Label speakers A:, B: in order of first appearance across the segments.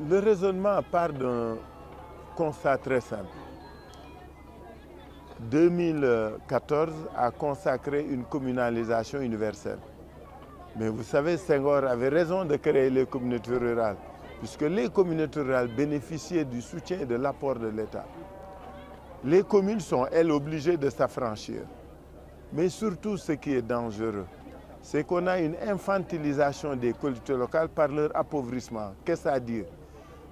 A: Le raisonnement part d'un constat très simple. 2014 a consacré une communalisation universelle. Mais vous savez, Senghor avait raison de créer les communautés rurales, puisque les communautés rurales bénéficiaient du soutien et de l'apport de l'État. Les communes sont, elles, obligées de s'affranchir. Mais surtout, ce qui est dangereux, c'est qu'on a une infantilisation des collectivités locales par leur appauvrissement. Qu'est-ce que ça veut dire?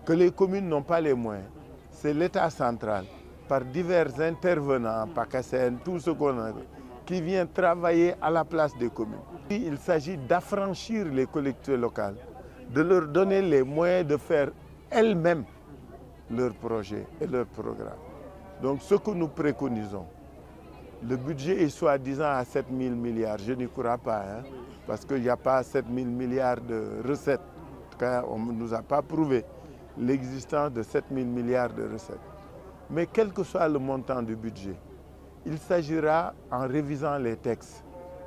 A: Que les communes n'ont pas les moyens. C'est l'État central, par divers intervenants, PACASEN, tout ce qu'on a, qui vient travailler à la place des communes. Il s'agit d'affranchir les collectivités locales, de leur donner les moyens de faire elles-mêmes leurs projets et leurs programmes. Donc ce que nous préconisons, le budget est soi-disant à 7 000 milliards. Je n'y crois pas, parce qu'il n'y a pas 7 000 milliards de recettes. En tout cas, on ne nous a pas prouvé l'existence de 7 000 milliards de recettes. Mais quel que soit le montant du budget, il s'agira, en révisant les textes,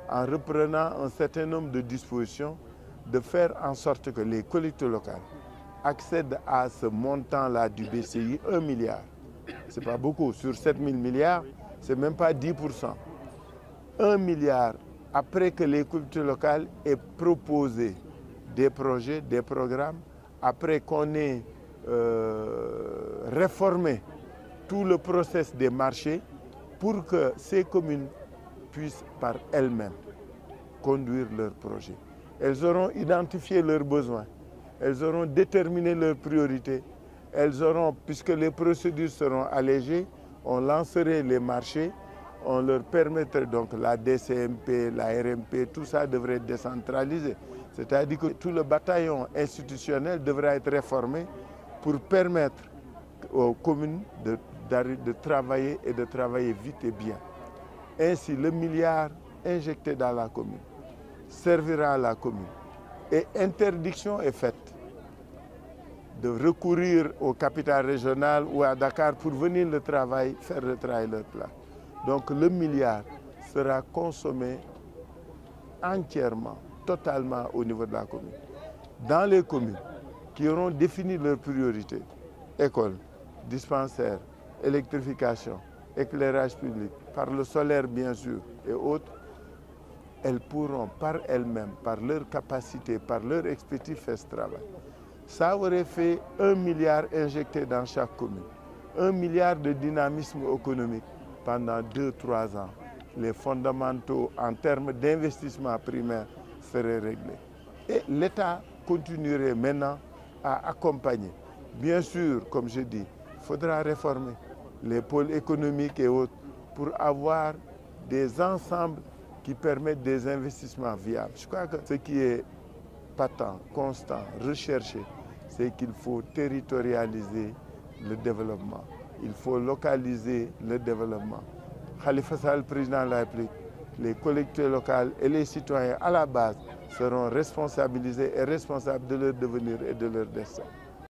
A: en reprenant un certain nombre de dispositions, de faire en sorte que les collectivités locales accèdent à ce montant-là du BCI, 1 milliard. Ce n'est pas beaucoup. Sur 7 000 milliards, ce n'est même pas 10%. 1 milliard, après que les collectivités locales aient proposé des projets, des programmes, après qu'on ait réformer tout le processus des marchés pour que ces communes puissent par elles-mêmes conduire leurs projets. Elles auront identifié leurs besoins, elles auront déterminé leurs priorités, elles auront, puisque les procédures seront allégées, on lancerait les marchés, on leur permettrait donc la DCMP, la RMP, tout ça devrait être décentralisé. C'est-à-dire que tout le bataillon institutionnel devrait être réformé pour permettre aux communes de travailler et de travailler vite et bien. Ainsi, le milliard injecté dans la commune servira à la commune. Et interdiction est faite de recourir au capital régional ou à Dakar pour venir faire le travail leur place. Donc le milliard sera consommé entièrement, totalement au niveau de la commune. Dans les communes qui auront défini leurs priorités, écoles, dispensaires, électrification, éclairage public, par le solaire bien sûr et autres, elles pourront par elles-mêmes, par leur capacité, par leur expertise faire ce travail. Ça aurait fait 1 milliard injecté dans chaque commune, 1 milliard de dynamisme économique pendant 2-3 ans. Les fondamentaux en termes d'investissement primaire seraient réglés. Et l'État continuerait maintenant à accompagner. Bien sûr, comme je dis, il faudra réformer les pôles économiques et autres pour avoir des ensembles qui permettent des investissements viables. Je crois que ce qui est patent, constant, recherché, c'est qu'il faut territorialiser le développement. Il faut localiser le développement. Khalifa Sall, président de la République, les collectivités locales et les citoyens à la base seront responsabilisés et responsables de leur devenir et de leur destin.